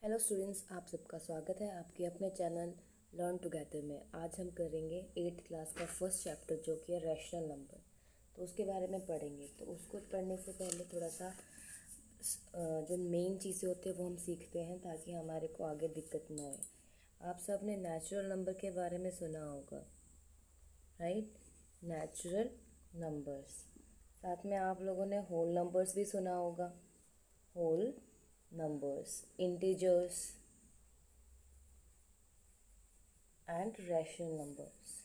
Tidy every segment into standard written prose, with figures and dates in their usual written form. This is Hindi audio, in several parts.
हेलो स्टूडेंट्स, आप सबका स्वागत है आपके अपने चैनल लर्न टुगेदर में। आज हम करेंगे 8th क्लास का फर्स्ट चैप्टर जो कि है रैशनल नंबर। तो उसके बारे में पढ़ेंगे। तो उसको पढ़ने से पहले थोड़ा सा जो मेन चीज़ें होती हैं वो हम सीखते हैं ताकि हमारे को आगे दिक्कत ना आए। आप सब ने नेचुरल नंबर के बारे में सुना होगा, राइट? Natural numbers. साथ में आप लोगों ने होल नंबर्स भी सुना होगा। Whole numbers, integers and rational numbers.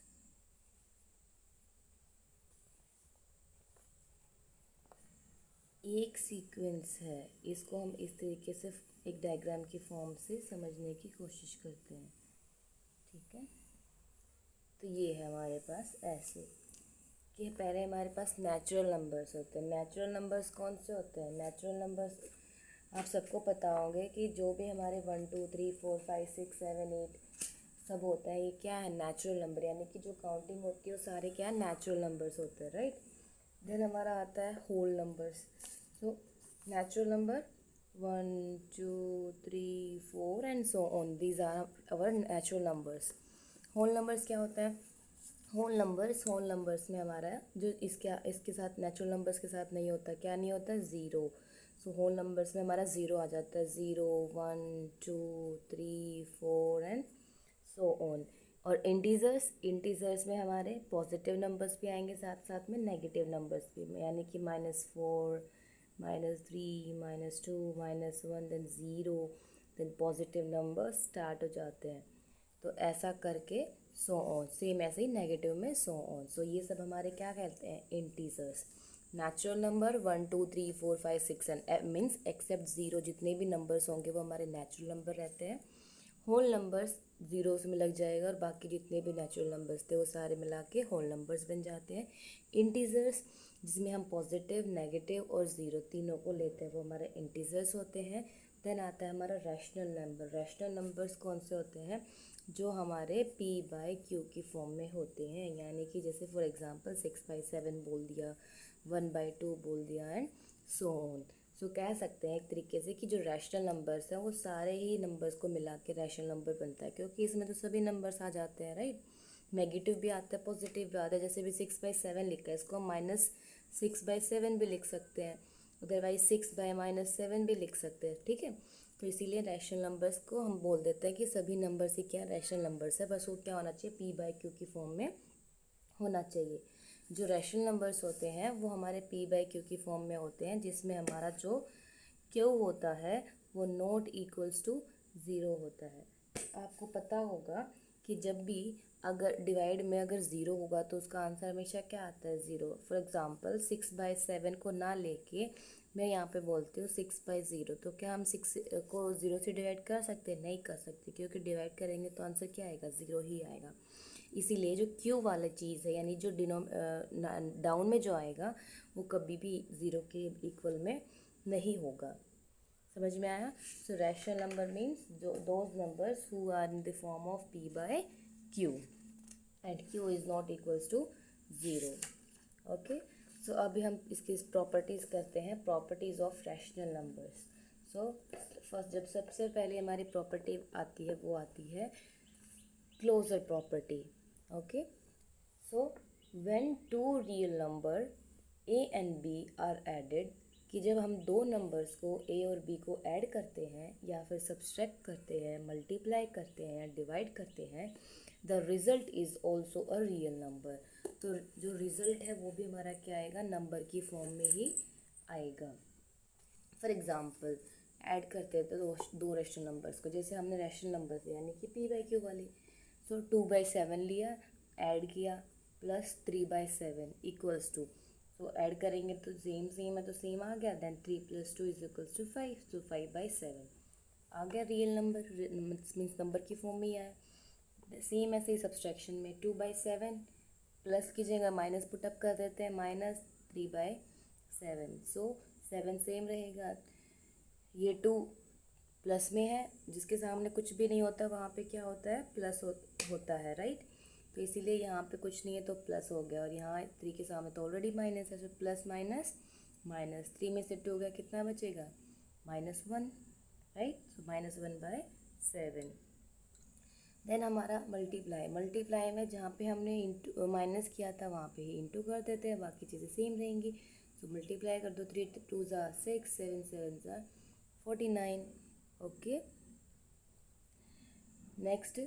एक सीक्वेंस है, इसको हम इस तरीके से एक डायग्राम की फॉर्म से समझने की कोशिश करते हैं, ठीक है? तो ये है हमारे पास ऐसे कि पहले हमारे पास नेचुरल नंबर्स होते हैं। नेचुरल नंबर्स कौन से होते हैं? नेचुरल नंबर्स आप सबको पता होंगे कि जो भी हमारे 1 2 3 4 5 6 7 8 सब होता है, ये क्या है? Natural number. यानी कि जो काउंटिंग होती है वो सारे क्या है? नेचुरल नंबर्स होते हैं, राइट? देन हमारा आता है whole numbers. So natural number 1 2 3 4 and so on, these are our natural numbers. Whole numbers क्या होता है? होल नंबर्स में हमारा जो इसके साथ नेचुरल नंबर्स के साथ नहीं होता, क्या नहीं होता? ज़ीरो। सो होल नंबर्स में हमारा ज़ीरो आ जाता है। 0 1 2 3 4 एंड सो ऑन। और इंटीजर्स में हमारे पॉजिटिव नंबर्स भी आएंगे, साथ साथ में नेगेटिव नंबर्स भी, यानी कि -4 -3 -2 -1 then zero, then positive numbers start हो जाते हैं। तो ऐसा करके सो ऑन, सेम ऐसे ही नेगेटिव में सो ऑन। सो ये सब हमारे क्या कहते हैं? Integers. Natural number 1 2 3 4 5 6 and means except zero, जितने भी नंबर्स होंगे वो हमारे नेचुरल नंबर रहते हैं। होल नंबर्स ज़ीरो में लग जाएगा और बाकी जितने भी नेचुरल नंबर्स थे वो सारे मिला के होल नंबर्स बन जाते हैं। इंटीजर्स जिसमें हम पॉजिटिव, नेगेटिव और ज़ीरो तीनों को लेते हैं वो हमारे इंटीजर्स होते हैं। देन आता है हमारा रैशनल नंबर। रैशनल नंबर्स कौन से होते हैं? जो हमारे p/q की फॉर्म में होते हैं, यानी कि जैसे फॉर एग्जांपल 6/7 बोल दिया, 1/2 बोल दिया एंड सो ऑन। सो कह सकते हैं एक तरीके से कि जो रैशनल नंबर्स हैं वो सारे ही नंबर्स को मिला के रैशनल नंबर बनता है, क्योंकि इसमें तो सभी नंबर्स आ जाते हैं, राइट? नेगेटिव भी आता है, पॉजिटिव भी आता है। जैसे भी 6/7 लिखा है, इसको हम -6/7 भी लिख सकते हैं, अदरवाइज 6/-7 भी लिख सकते हैं, ठीक है? तो इसीलिए रैशनल नंबर्स को हम बोल देते हैं कि सभी नंबर्स ही क्या रैशनल नंबर्स है, बस वो क्या होना चाहिए? p/q की फॉर्म में होना चाहिए। जो रैशनल नंबर्स होते हैं वो हमारे p/q की फॉर्म में होते हैं, जिसमें हमारा जो q होता है वो नॉट इक्वल्स टू ज़ीरो होता है। आपको पता होगा कि जब भी अगर डिवाइड में अगर ज़ीरो होगा तो उसका आंसर हमेशा क्या आता है? ज़ीरो। फॉर एग्ज़ाम्पल 6/7 को ना लेके मैं यहाँ पे बोलती हूँ 6/0, तो क्या हम 6 को ज़ीरो से डिवाइड कर सकते हैं? नहीं कर सकते, क्योंकि डिवाइड करेंगे तो आंसर क्या आएगा? ज़ीरो ही आएगा। इसीलिए जो क्यू वाला चीज़ है, यानी जो डाउन में जो आएगा वो कभी भी ज़ीरो के इक्वल में नहीं होगा। समझ में आया? सो रैशनल नंबर मीन्स जो those numbers who are in the form of p/q and q is not equals to zero. Okay, so अभी हम इसकी प्रॉपर्टीज़ करते हैं, properties of rational numbers. So first जब सबसे पहले हमारी प्रॉपर्टी आती है वो आती है closure property. Okay, so when two real number a and b are added, कि जब हम दो नंबर्स को a और b को ऐड करते हैं या फिर सब्सट्रैक्ट करते हैं, मल्टीप्लाई करते हैं या डिवाइड करते हैं, the result is also a real number. तो जो रिज़ल्ट है वो भी हमारा क्या आएगा? नंबर की फॉर्म में ही आएगा। फॉर एग्ज़ाम्पल ऐड करते हैं तो दो रैशनल नंबर्स को, जैसे हमने रैशनल नंबर्स यानी कि p/q वाले। सो 2/7 लिया, ऐड किया, plus 3/7 equals to, so add करेंगे तो सेम है तो सेम आ गया। देन 3 + 2 इज इक्वल्स टू 5, तो 5/7 आ गया रियल नंबर, मीन्स नंबर की फॉर्म में ही आया। सेम ऐसे ही सब्सट्रैक्शन में 2/7 प्लस की जगह माइनस पुटअप कर देते हैं, -3/7। सो 7 सेम रहेगा। ये 2 प्लस में है, जिसके सामने कुछ भी नहीं होता वहाँ पे क्या होता है? प्लस होता है, राइट? तो इसीलिए यहाँ पे कुछ नहीं है तो प्लस हो गया, और यहाँ 3 के सामने तो ऑलरेडी माइनस है, तो प्लस माइनस माइनस 3 में से 2 गया, कितना बचेगा? -1, राइट? तो -1/7। देन हमारा मल्टीप्लाई में जहाँ पे हमने इंटू माइनस किया था वहाँ पे ही इंटू कर देते हैं, बाकी चीज़ें सेम रहेंगी। तो मल्टीप्लाई कर दो, 3 2 6, 7 7 49। ओके, नेक्स्ट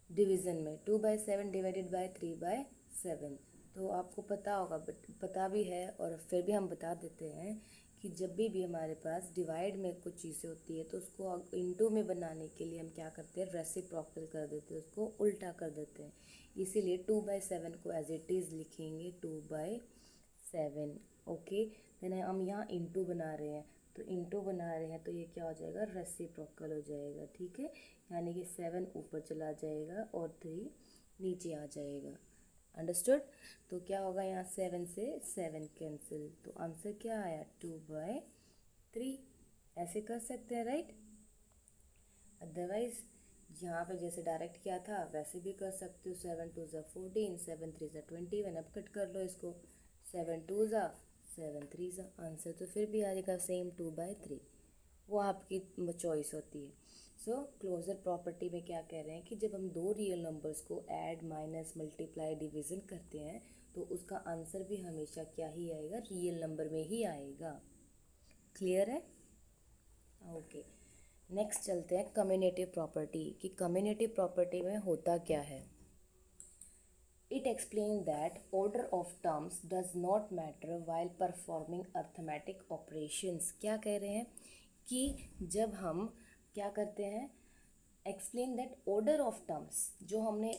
डिवीज़न में 2/7 डिवाइडेड बाय 3/7। तो आपको पता होगा, बट पता भी है और फिर भी हम बता देते हैं कि जब भी हमारे पास डिवाइड में कुछ चीज़ें होती है तो उसको इनटू में बनाने के लिए हम क्या करते हैं, रेसिप्रोकल कर देते हैं, उसको उल्टा कर देते हैं। इसीलिए 2/7 को एज इट इज़ लिखेंगे 2/7। ओके, देन हम यहाँ इनटू बना रहे हैं, तो इनटू बना रहे हैं तो ये क्या हो जाएगा, रेसिप्रोकल हो जाएगा। ठीक है, यानी कि 7 ऊपर चला जाएगा और 3 नीचे आ जाएगा। अंडरस्टूड? तो क्या होगा, यहाँ 7 से 7 कैंसिल, तो आंसर क्या आया, 2/3। ऐसे कर सकते हैं, राइट? अदरवाइज यहाँ पे जैसे डायरेक्ट किया था वैसे भी कर सकते हो। 7 2 14, 7 3 21। अब कट कर लो इसको, 7 2 7 3। आंसर तो फिर भी आ जाएगा सेम, 2/3। वो आपकी चॉइस होती है। सो क्लोजर प्रॉपर्टी में क्या कह रहे हैं कि जब हम दो रियल नंबर्स को ऐड, माइनस, मल्टीप्लाई, डिवीज़न करते हैं तो उसका आंसर भी हमेशा क्या ही आएगा, रियल नंबर में ही आएगा। क्लियर है? ओके, नेक्स्ट चलते हैं कम्युनेटिव प्रॉपर्टी कि कम्युनेटिव प्रॉपर्टी में होता क्या है। It explains that order of terms does not matter while performing arithmetic operations। क्या कह रहे हैं कि जब हम क्या करते हैं, explain that order of terms, जो हमने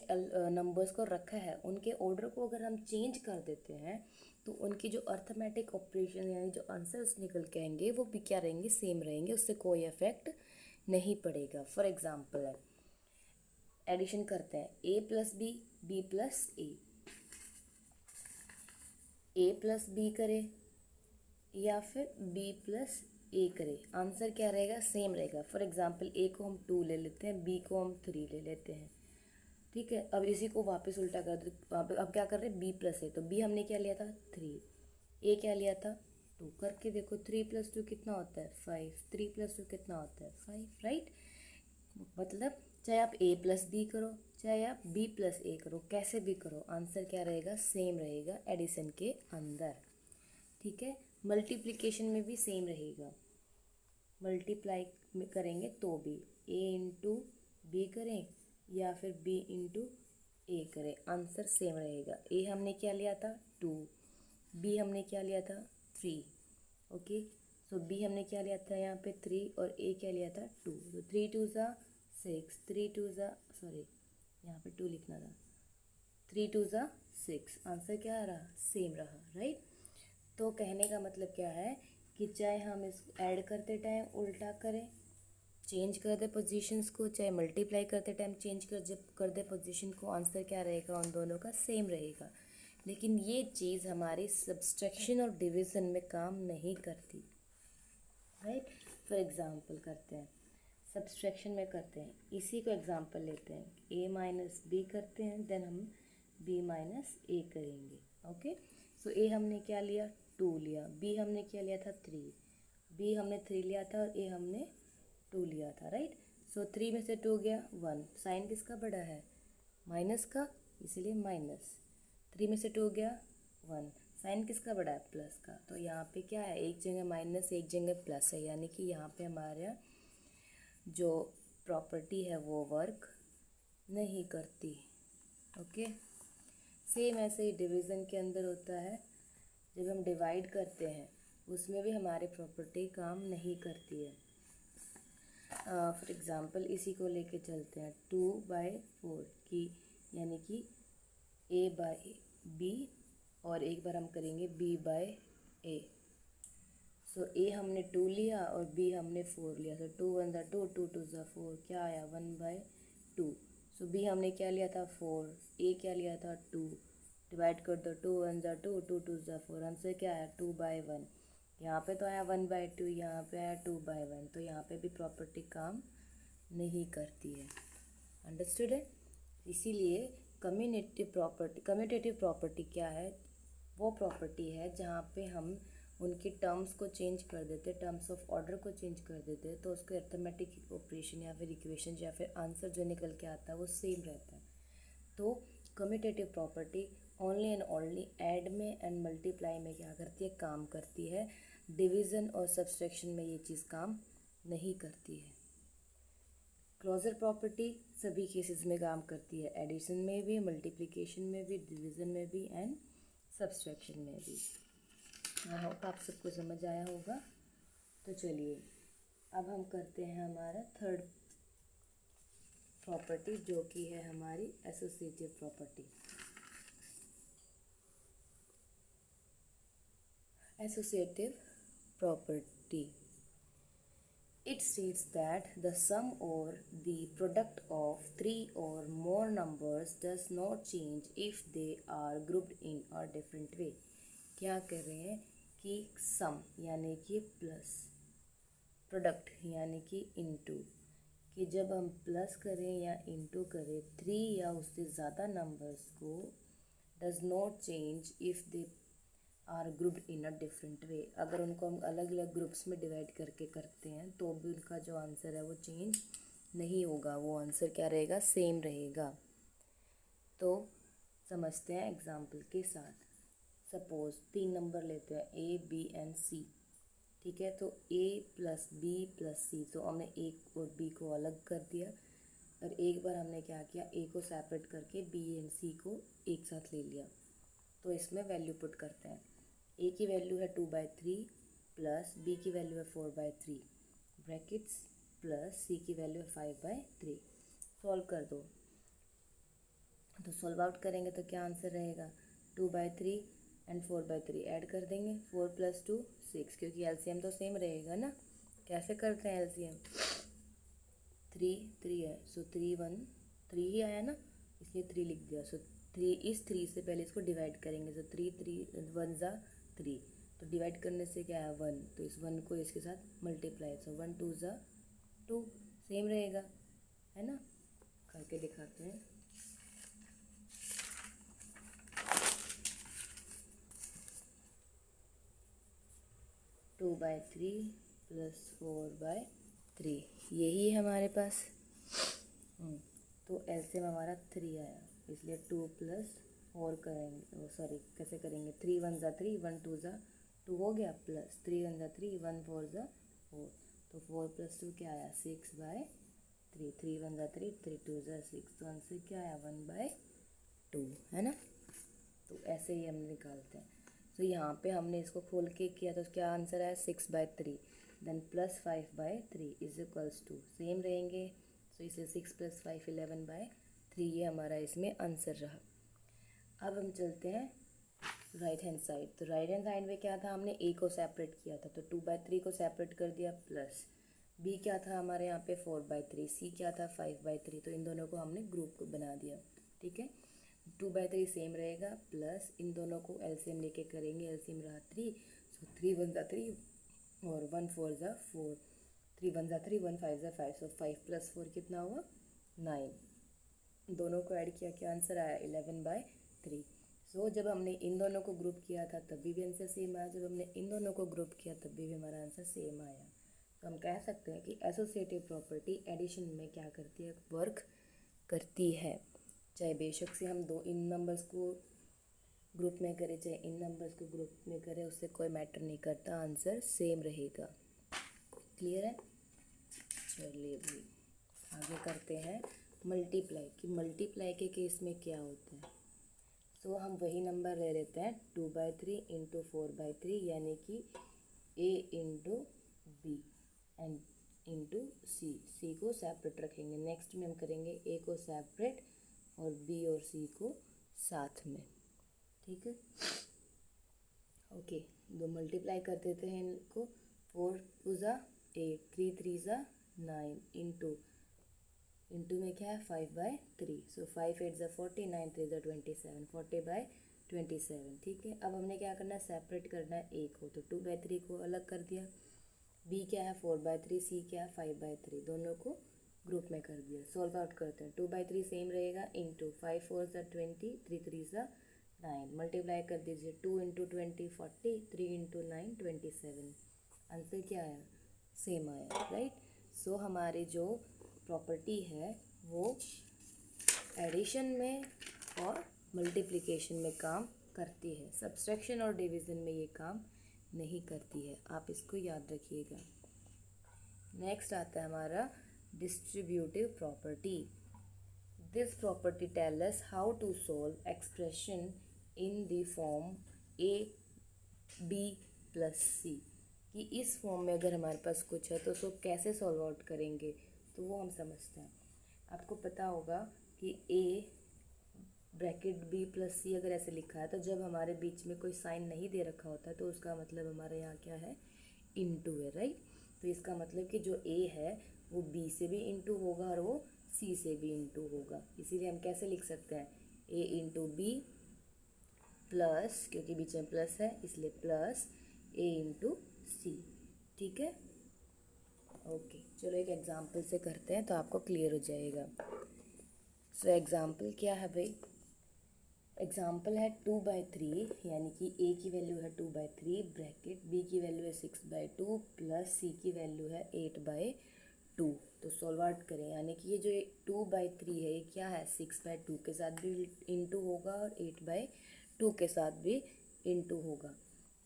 नंबर्स को रखा है उनके ऑर्डर को अगर हम चेंज कर देते हैं तो उनकी जो अर्थमेटिक ऑपरेशन यानी जो आंसर्स निकल के आएंगे वो भी क्या रहेंगे, सेम रहेंगे, उससे कोई इफेक्ट नहीं पड़ेगा। फॉर एग्जांपल है, एडिशन करते हैं, a + b, b + a, a + b करें या फिर b + a करें, आंसर क्या रहेगा, सेम रहेगा। फॉर एग्जांपल a को हम 2 ले लेते हैं, b को हम 3 ले लेते हैं। ठीक है, अब इसी को वापस उल्टा कर दो, वहाँ पे अब क्या कर रहे हैं, b + a, तो b हमने क्या लिया था, 3, a क्या लिया था, 2। करके देखो, 3 + 2 कितना होता है, 5, 3 + 2 कितना होता है, 5, राइट? मतलब चाहे आप a + b करो, चाहे आप b + a करो, कैसे भी करो, आंसर क्या रहेगा, सेम रहेगा एडिशन के अंदर। ठीक है, मल्टीप्लिकेशन में भी सेम रहेगा। मल्टीप्लाई करेंगे तो भी a × b करें या फिर b × a करें, आंसर सेम रहेगा। a हमने क्या लिया था, 2, b हमने क्या लिया था, 3। ओके, सो b हमने क्या लिया था यहाँ पे, 3, और a क्या लिया था, 2। तो 3 2 6, 3 2 सॉरी यहाँ पे 2 लिखना था, 3 2 6, आंसर क्या आ रहा, सेम रहा, राइट? तो कहने का मतलब क्या है कि चाहे हम इस ऐड करते टाइम उल्टा करें, चेंज कर दे पोजीशंस को, चाहे मल्टीप्लाई करते टाइम चेंज कर दे पोजीशन को, आंसर क्या रहेगा, उन दोनों का सेम रहेगा। लेकिन ये चीज़ हमारी सब्सट्रैक्शन और डिवीज़न में काम नहीं करती, राइट? फॉर एग्जांपल करते हैं, सब्सट्रैक्शन में करते हैं, इसी को एग्जांपल लेते हैं, a - b करते हैं, देन हम b - a करेंगे। ओके, सो a हमने क्या लिया, 2 लिया, b हमने क्या लिया था, 3, b हमने 3 लिया था और a हमने 2 लिया था, राइट? सो 3 में से 2 गया 1, साइन किसका बड़ा है, माइनस का, इसलिए माइनस। 3 में से 2 गया 1, साइन किसका बड़ा है, प्लस का। तो यहाँ पे क्या है, एक जगह माइनस एक जगह प्लस है, यानी कि यहाँ पे हमारा जो प्रॉपर्टी है वो वर्क नहीं करती। ओके, सेम ऐसे ही डिवीज़न के अंदर होता है, जब हम डिवाइड करते हैं उसमें भी हमारी प्रॉपर्टी काम नहीं करती है। फॉर एग्ज़ाम्पल इसी को लेके चलते हैं, 2/4 की, यानी कि a/b, और एक बार हम करेंगे b/a। सो a हमने 2 लिया और b हमने 4 लिया, तो 2 1 2, 2 2 4, क्या आया, 1/2। सो b हमने क्या लिया था, 4, a क्या लिया था, 2, डिवाइड कर दो, 2 1 2, 2 2 4, आंसर क्या आया, 2/1। यहाँ पे तो आया 1/2, यहाँ पे आया 2/1, तो यहाँ पे भी प्रॉपर्टी काम नहीं करती है। अंडरस्टूड है? इसीलिए कम्यूटेटिव प्रॉपर्टी क्या है, वो प्रॉपर्टी है जहाँ पे हम उनकी टर्म्स को चेंज कर देते, टर्म्स ऑफ ऑर्डर को चेंज कर देते, तो उसके अर्थमेटिक ऑपरेशन या फिर इक्वेशन या फिर आंसर जो निकल के आता है वो सेम रहता है। तो commutative property only and only add में एंड मल्टीप्लाई में क्या करती है, काम करती है। डिवीज़न और सब्सट्रैक्शन में ये चीज़ काम नहीं करती है। क्लोजर प्रॉपर्टी सभी केसेस में काम करती है, एडिशन में भी, मल्टीप्लिकेशन में भी, डिवीज़न में भी एंड सब्सट्रैक्शन में भी। आई होप आप सबको समझ आया होगा। तो चलिए अब हम करते हैं हमारा थर्ड प्रॉपर्टी, जो कि है हमारी associative property. Associative property. It states that the sum or the product of three or more numbers does not change if they are grouped in a different way. क्या कह रहे हैं कि सम यानी कि प्लस, प्रोडक्ट यानी कि इनटू, कि जब हम प्लस करें या इनटू करें थ्री या उससे ज़्यादा नंबर्स को, does not change if they are grouped in a different way, अगर उनको हम अलग अलग ग्रुप्स में डिवाइड करके करते हैं तो भी उनका जो आंसर है वो चेंज नहीं होगा, वो आंसर क्या रहेगा, सेम रहेगा। तो समझते हैं एग्जांपल के साथ। सपोज 3 नंबर लेते हैं A, B एंड C, ठीक है। तो A plus B plus C, तो हमने A और B को अलग कर दिया और एक बार हमने क्या किया, A को सेपरेट करके B एंड C को एक साथ ले लिया। तो इसमें वैल्यू पुट करते हैं। A की वैल्यू है 2/3 प्लस B की वैल्यू है 4/3 ब्रैकेट्स प्लस C की वैल्यू है 5/3। सॉल्व कर दो, तो सॉल्व आउट करेंगे तो क्या आंसर रहेगा, 2/3 एंड 4/3 ऐड कर देंगे, 4 + 2 6, क्योंकि एलसीएम तो सेम रहेगा ना। कैसे करते हैं एलसीएम, 3 है, सो 3 1 3 ही आया ना, इसलिए 3 लिख दिया। सो 3, इस 3 से पहले इसको डिवाइड करेंगे, तो 3 1 ज़ा 3, तो डिवाइड करने से क्या है 1, तो इस 1 को इसके साथ मल्टीप्लाई, सो 1 2 ज़ा 2, सेम रहेगा, है ना। करके दिखाते हैं। टू बाई थ्री प्लस 4/3, यही है हमारे पास। तो एलसीएम हमारा 3 आया, इसलिए 2 + 4 करेंगे, सॉरी कैसे करेंगे, 3 1 ज़ा 3, 1 2 ज़ा 2 हो गया, प्लस 3 1 ज़ा 3, 1 4 ज़ा 4, तो 4 + 2 क्या आया, 6/3, 3 1 ज़ा 3, 3 2 ज़ा 6, तो आंसर क्या आया 1/2, है ना। तो ऐसे ही हम निकालते हैं। तो यहाँ पे हमने इसको खोल के किया तो क्या आंसर आया 6/3, then plus 5/3 is equals to, same रहेंगे। तो इसे 6 + 5 11/3, ये हमारा इसमें आंसर रहा। अब हम चलते हैं राइट हैंड साइड। तो राइट हैंड साइड में क्या था, हमने A को सेपरेट किया था, तो 2/3 को सेपरेट कर दिया, प्लस B क्या था हमारे यहाँ पे 4/3, C क्या था 5/3, तो इन दोनों को हमने ग्रुप को बना दिया, ठीक है। 2/3 सेम रहेगा, प्लस इन दोनों को एलसीएम लेके करेंगे, एलसीएम रहा 3, सो 3 1 ज़ा 3 और 1 4 ज़ा 4, 3 1 ज़ा 3, 1 5 ज़ा 5, सो 5 + 4 कितना हुआ 9, दोनों को ऐड किया, क्या आंसर आया 11/3। सो जब हमने इन दोनों को ग्रुप किया था तभी भी आंसर सेम आया, जब हमने इन दोनों को ग्रुप किया तभी भी हमारा आंसर सेम आया। तो हम कह सकते हैं कि एसोसिएटिव प्रॉपर्टी एडिशन में क्या करती है, वर्क करती है। चाहे बेशक से हम इन नंबर्स को ग्रुप में करें, चाहे इन नंबर्स को ग्रुप में करें, उससे कोई मैटर नहीं करता, आंसर सेम रहेगा। क्लियर है। चलिए भी आगे करते हैं मल्टीप्लाई, कि मल्टीप्लाई के केस में क्या होता है। सो हम वही नंबर ले लेते हैं 2/3 × 4/3, यानी कि A × B एंड × C को सेपरेट रखेंगे। नेक्स्ट में हम करेंगे A को सेपरेट और B और C को साथ में, ठीक है। ओके, दो मल्टीप्लाई कर देते हैं इनको, 4 2 ज़ा 8, 3 3 ज़ा 9, इंटू में क्या है 5/3, सो 5 8 ज़ा 40, 9 3 ज़ा 27, 40/27, ठीक है। अब हमने क्या करना है, सेपरेट करना है A को, तो 2/3 को अलग कर दिया, B क्या है 4/3, C क्या है 5/3, दोनों को ग्रुप में कर दिया। सॉल्व आउट करते हैं, 2/3 सेम रहेगा, इंटू 5 4 ज़ा 20, 3 3 ज़ा 9 मल्टीप्लाई कर दीजिए, 2 इंटू 20 40, 3 इंटू 9 27। आंसर क्या आया? सेम आया, राइट। सो हमारी जो प्रॉपर्टी है वो एडिशन में और मल्टीप्लिकेशन में काम करती है, सब्सट्रैक्शन और डिवीज़न में ये काम नहीं करती है, आप इसको याद रखिएगा। नेक्स्ट आता है हमारा distributive property. This property tell us how to solve expression in the form A B plus C, कि इस फॉर्म में अगर हमारे पास कुछ है तो उसको कैसे सॉल्व आउट करेंगे, तो वो हम समझते हैं। आपको पता होगा कि ए ब्रैकेट बी प्लस सी अगर ऐसे लिखा है तो जब हमारे बीच में कोई साइन नहीं दे रखा होता है तो उसका मतलब हमारे यहाँ क्या है? इनटू है, राइट। तो इसका मतलब कि जो ए है वो बी से भी इनटू होगा और वो सी से भी इनटू होगा। इसीलिए हम कैसे लिख सकते हैं? ए इंटू बी प्लस, क्योंकि बीच में प्लस है इसलिए प्लस ए इंटू सी। ठीक है, ओके। चलो एक एग्जाम्पल से करते हैं तो आपको क्लियर हो जाएगा। सो एग्जाम्पल क्या है भाई? एग्जाम्पल है 2/3, यानी कि ए की वैल्यू है 2/3 ब्रैकेट, बी की वैल्यू है 6/2 प्लस सी की वैल्यू है 8/2। तो सॉल्व आउट करें, यानी कि ये जो 2/3 है ये क्या है? 6/2 के साथ भी इंटू होगा और 8/2 के साथ भी इंटू होगा।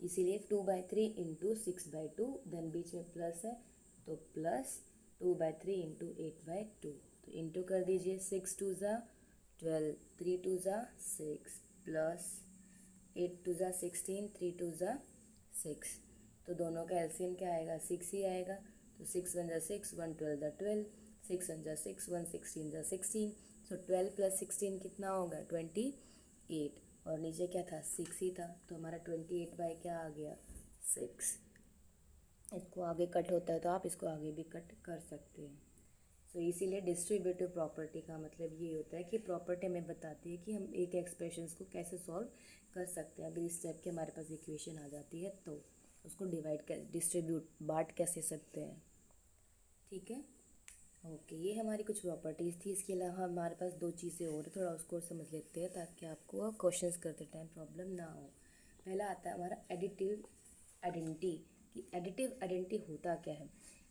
इसीलिए 2/3 इंटू 6/2, देन बीच में प्लस है तो प्लस 2/3 इंटू 8/2। तो इंटू कर दीजिए, 6 2 ज़ा 12, 3 2 ज़ा 6 प्लस 8 2 ज़ा 16, 3 2 ज़ा 6। तो दोनों का एलसीएम क्या आएगा? 6 ही आएगा। तो 6 1 ज़ा 6, 1 12 ज़ा 12, 6 1 ज़ा 6, 1 16 ज़ा 16। सो 12 प्लस 16 कितना होगा? 28। और नीचे क्या था? 6 ही था, तो हमारा 28 बाई क्या आ गया? 6। इसको आगे कट होता है तो आप इसको आगे भी कट कर सकते हैं। सो इसीलिए डिस्ट्रीब्यूटिव प्रॉपर्टी का मतलब ये होता है कि प्रॉपर्टी हमें बताती है कि हम एक एक्सप्रेशंस को कैसे सॉल्व कर सकते हैं। अगर इस टाइप की हमारे पास इक्वेशन आ जाती है तो उसको बांट कैसे सकते हैं। ठीक है, ओके। ये हमारी कुछ प्रॉपर्टीज़ थी। इसके अलावा हमारे पास दो चीज़ें और, थोड़ा उसको समझ लेते हैं ताकि आपको क्वेश्चंस करते टाइम प्रॉब्लम ना हो। पहला आता है हमारा एडिटिव आइडेंटिटी, कि एडिटिव आइडेंटिटी होता क्या है।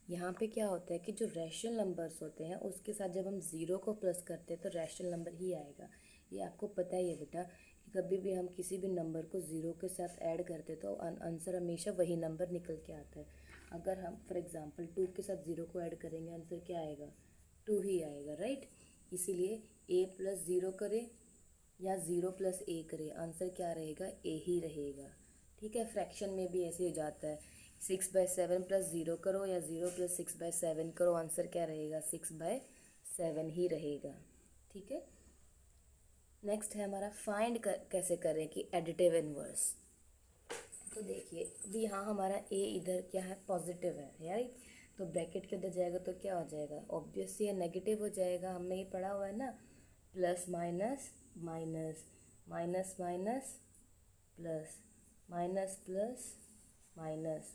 यहाँ पे क्या होता है कि जो रैशनल नंबर्स होते हैं उसके साथ जब हम ज़ीरो को प्लस करते हैं तो रैशनल नंबर ही आएगा। ये आपको पता ही है बेटा कि कभी भी हम किसी भी नंबर को ज़ीरो के साथ ऐड करते तो आंसर हमेशा वही नंबर निकल के आता है। अगर हम फॉर एग्जांपल 2 के साथ 0 को ऐड करेंगे आंसर क्या आएगा? 2 ही आएगा, राइट। इसीलिए a प्लस 0 करें या 0 प्लस a करें, आंसर क्या रहेगा? a ही रहेगा। ठीक है, फ्रैक्शन में भी ऐसे हो जाता है, 6/7 प्लस 0 करो या 0 प्लस 6/7 करो, आंसर क्या रहेगा? 6/7 ही रहेगा। ठीक है, नेक्स्ट है हमारा फाइंड कैसे करें कि एडिटिव इनवर्स। तो देखिए अभी यहाँ हमारा a इधर क्या है? पॉजिटिव है, राइट। तो ब्रैकेट के उधर जाएगा तो क्या हो जाएगा? ऑब्वियसली नेगेटिव हो जाएगा। हमने ये पढ़ा हुआ है ना, plus minus minus, minus minus plus, minus plus minus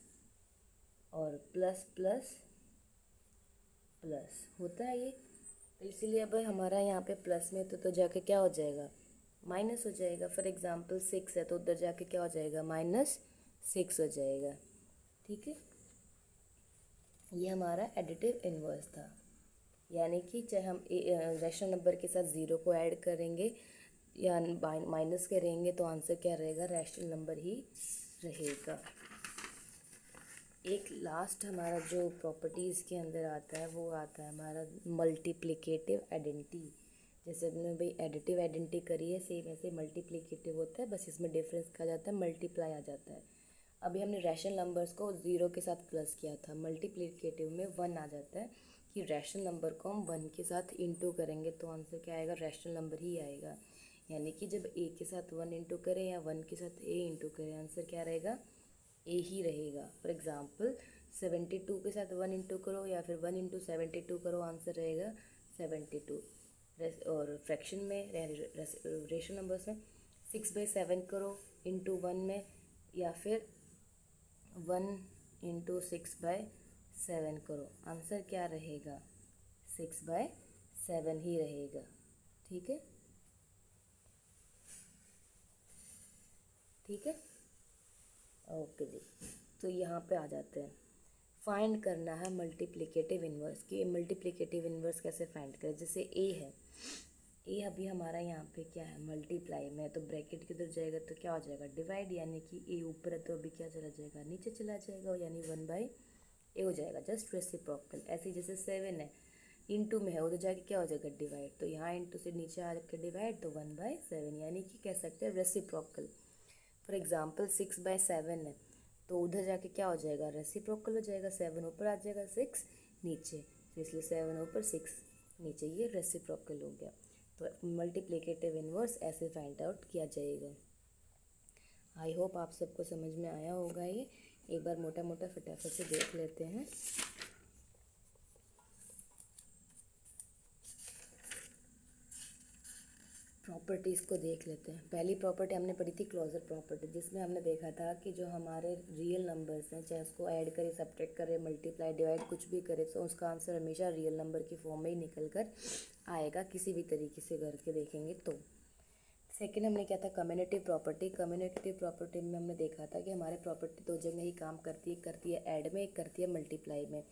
और प्लस प्लस प्लस होता है ये। तो इसीलिए अब हमारा यहाँ पे प्लस में तो जाके क्या हो जाएगा? माइनस हो जाएगा। फॉर एग्जांपल 6 है तो उधर जाके क्या हो जाएगा? -6 हो जाएगा। ठीक है, ये हमारा एडिटिव इनवर्स था, यानी कि चाहे हम रैशनल नंबर के साथ 0 को ऐड करेंगे या माइनस करेंगे तो आंसर क्या रहेगा? रैशनल नंबर ही रहेगा। एक लास्ट हमारा जो प्रॉपर्टीज़ के अंदर आता है वो आता है हमारा मल्टीप्लिकेटिव आइडेंटिटी। जैसे हमने भाई एडिटिव आइडेंटिटी करी है, सेम ऐसे मल्टीप्लिकेटिव होता है, बस इसमें डिफरेंस कहा जाता है, मल्टीप्लाई आ जाता है। अभी हमने रैशनल नंबर्स को 0 के साथ प्लस किया था, मल्टीप्लिकेटिव में 1 आ जाता है कि रैशनल नंबर को हम 1 के साथ इंटू करेंगे तो आंसर क्या आएगा? रैशनल नंबर ही आएगा। यानी कि जब a के साथ 1 इंटू करें या 1 के साथ a इंटू करें, आंसर क्या रहेगा? a ही रहेगा। फॉर एग्जांपल 72 के साथ 1 इंटू करो या फिर 1 इंटू 72 करो, आंसर रहेगा 72। और फ्रैक्शन में रेशनल नंबर्स में 6/7 करो इंटू 1 में, या फिर 1 इंटू 6/7 करो, आंसर क्या रहेगा? 6/7 ही रहेगा। ठीक है, ठीक है, ओके जी। तो यहाँ पे आ जाते हैं, फाइंड करना है मल्टीप्लिकेटिव इन्वर्स कि मल्टीप्लिकेटिव इन्वर्स कैसे फाइंड करें। जैसे ए है, ए अभी हमारा यहाँ पे क्या है, मल्टीप्लाई में, तो ब्रैकेट की तरफ जाएगा तो क्या हो जाएगा, डिवाइड, यानी कि ए ऊपर है तो अभी क्या चला जाएगा, नीचे चला जाएगा, यानी 1/a हो जाएगा, जस्ट रेसिप्रोकल। ऐसे ही जैसे 7 है, इंटू में है, वो तो जाके क्या हो जाएगा, डिवाइड, तो यहाँ इंटू से नीचे आ के डिवाइड, तो 1/7, यानी कि कह सकते हैं रेसिप्रोकल। फॉर एग्जाम्पल 6/7 है, तो उधर जाके क्या हो जाएगा, रेसिप्रोकल हो जाएगा, 7 ऊपर आ जाएगा, 6 नीचे, तो इसलिए 7 ऊपर 6 नीचे, ये रेसिप्रोकल हो गया। तो मल्टीप्लिकेटिव इन्वर्स ऐसे फाइंड आउट किया जाएगा। आई होप आप सबको समझ में आया होगा। ये एक बार मोटा मोटा फटाफट से देख लेते हैं। प्रॉपर्टीज़ को देख लेते हैं। पहली प्रॉपर्टी हमने पढ़ी थी क्लोजर प्रॉपर्टी, जिसमें हमने देखा था कि जो हमारे रियल नंबर्स हैं, चाहे उसको ऐड करें, सब्ट्रैक्ट करें, मल्टीप्लाई, डिवाइड कुछ भी करें, तो उसका आंसर हमेशा रियल नंबर की फॉर्म में ही निकल कर आएगा, किसी भी तरीके से करके देखेंगे तो। सेकेंड हमने क्या था, कम्युनिटिव प्रॉपर्टी। कम्युनिटिव प्रॉपर्टी में हमने देखा था कि हमारे प्रॉपर्टी दो जगह ही काम करती है ऐड में, एक करती है मल्टीप्लाई में।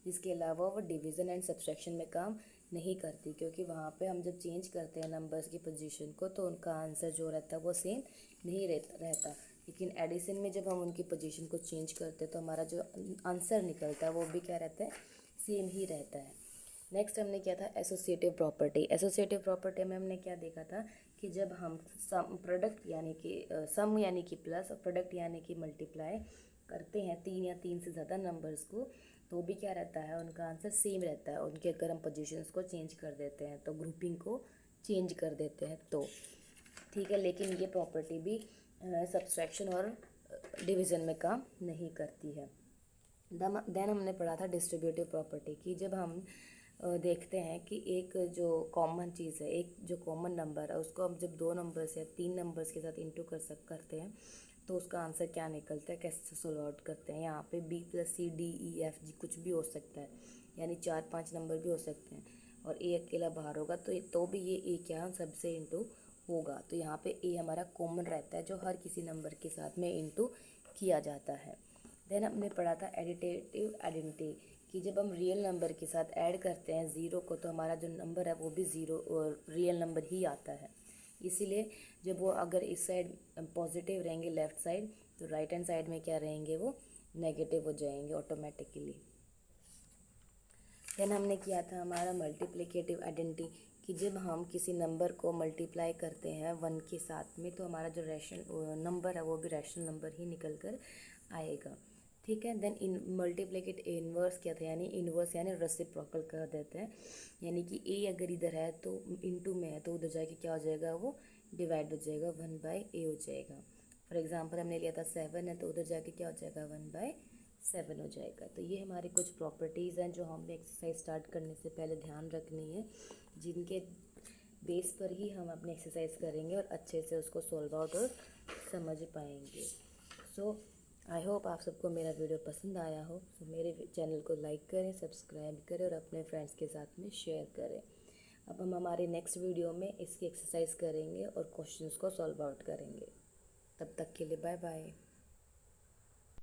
इसके अलावा वो डिवीज़न एंड सब्सट्रैक्शन में काम नहीं करती, क्योंकि वहाँ पे हम जब चेंज करते हैं नंबर्स की पोजीशन को तो उनका आंसर जो रहता है वो सेम नहीं रहता। लेकिन एडिशन में जब हम उनकी पोजीशन को चेंज करते हैं तो हमारा जो आंसर निकलता है वो भी क्या रहता है, सेम ही रहता है। नेक्स्ट हमने क्या था, एसोसिएटिव प्रॉपर्टी। एसोसिएटिव प्रॉपर्टी में हमने क्या देखा था कि जब हम सम प्रोडक्ट यानी कि सम यानी कि प्लस और प्रोडक्ट यानी कि मल्टीप्लाई करते हैं तीन या तीन से ज़्यादा नंबर्स को, तो भी क्या रहता है, उनका आंसर सेम रहता है। उनके अगर हम पोजीशंस को चेंज कर देते हैं, तो ग्रुपिंग को चेंज कर देते हैं तो, ठीक है। लेकिन ये प्रॉपर्टी भी सब्सट्रैक्शन और डिवीज़न में काम नहीं करती है। देन हमने पढ़ा था डिस्ट्रीब्यूटिव प्रॉपर्टी की। जब हम देखते हैं कि एक जो कॉमन चीज़ है, एक जो कॉमन नंबर है, उसको हम जब दो नंबर्स या तीन नंबर्स के साथ इंटू करते हैं तो उसका आंसर क्या निकलता है, कैसे सोल्व आउट करते हैं। यहाँ पे B + C D E F G कुछ भी हो सकता है, यानी 4-5 नंबर भी हो सकते हैं, और A अकेला बाहर होगा तो भी ये A क्या सबसे इंटू होगा। तो यहाँ पे A हमारा कॉमन रहता है, जो हर किसी नंबर के साथ में इंटू किया जाता है। देन हमने पढ़ा था एडिटिव आइडेंटिटी कि जब हम रियल नंबर के साथ ऐड करते हैं ज़ीरो को, तो हमारा जो नंबर है वो भी ज़ीरो और रियल नंबर ही आता है। इसीलिए जब वो अगर इस साइड पॉजिटिव रहेंगे लेफ़्ट साइड, तो राइट हैंड साइड में क्या रहेंगे, वो नेगेटिव हो जाएंगे ऑटोमेटिकली। देन हमने किया था हमारा मल्टीप्लिकेटिव आइडेंटिटी कि जब हम किसी नंबर को मल्टीप्लाई करते हैं 1 के साथ में, तो हमारा जो रैशनल नंबर है वो भी रैशनल नंबर ही निकल कर आएगा, ठीक है। देन इन मल्टीप्लिकेटिव इन्वर्स क्या था, यानी इन्वर्स यानी रेसिप्रोकल कर देते हैं, यानी कि A अगर इधर है तो इनटू में है, तो उधर जाके क्या हो जाएगा, वो डिवाइड हो जाएगा, 1/a हो जाएगा। फॉर एग्जांपल हमने लिया था 7 है, तो उधर जाके क्या हो जाएगा, 1/7 हो जाएगा। तो ये हमारी कुछ प्रॉपर्टीज़ हैं जो हमें एक्सरसाइज स्टार्ट करने से पहले ध्यान रखनी है, जिनके बेस पर ही हम अपनी एक्सरसाइज करेंगे और अच्छे से उसको सॉल्व आउट और समझ पाएंगे। सो आई होप आप सबको मेरा वीडियो पसंद आया हो। तो मेरे चैनल को लाइक करें, सब्सक्राइब करें और अपने फ्रेंड्स के साथ में शेयर करें। अब हम हमारे नेक्स्ट वीडियो में इसकी एक्सरसाइज करेंगे और क्वेश्चंस को सॉल्व आउट करेंगे। तब तक के लिए बाय बाय।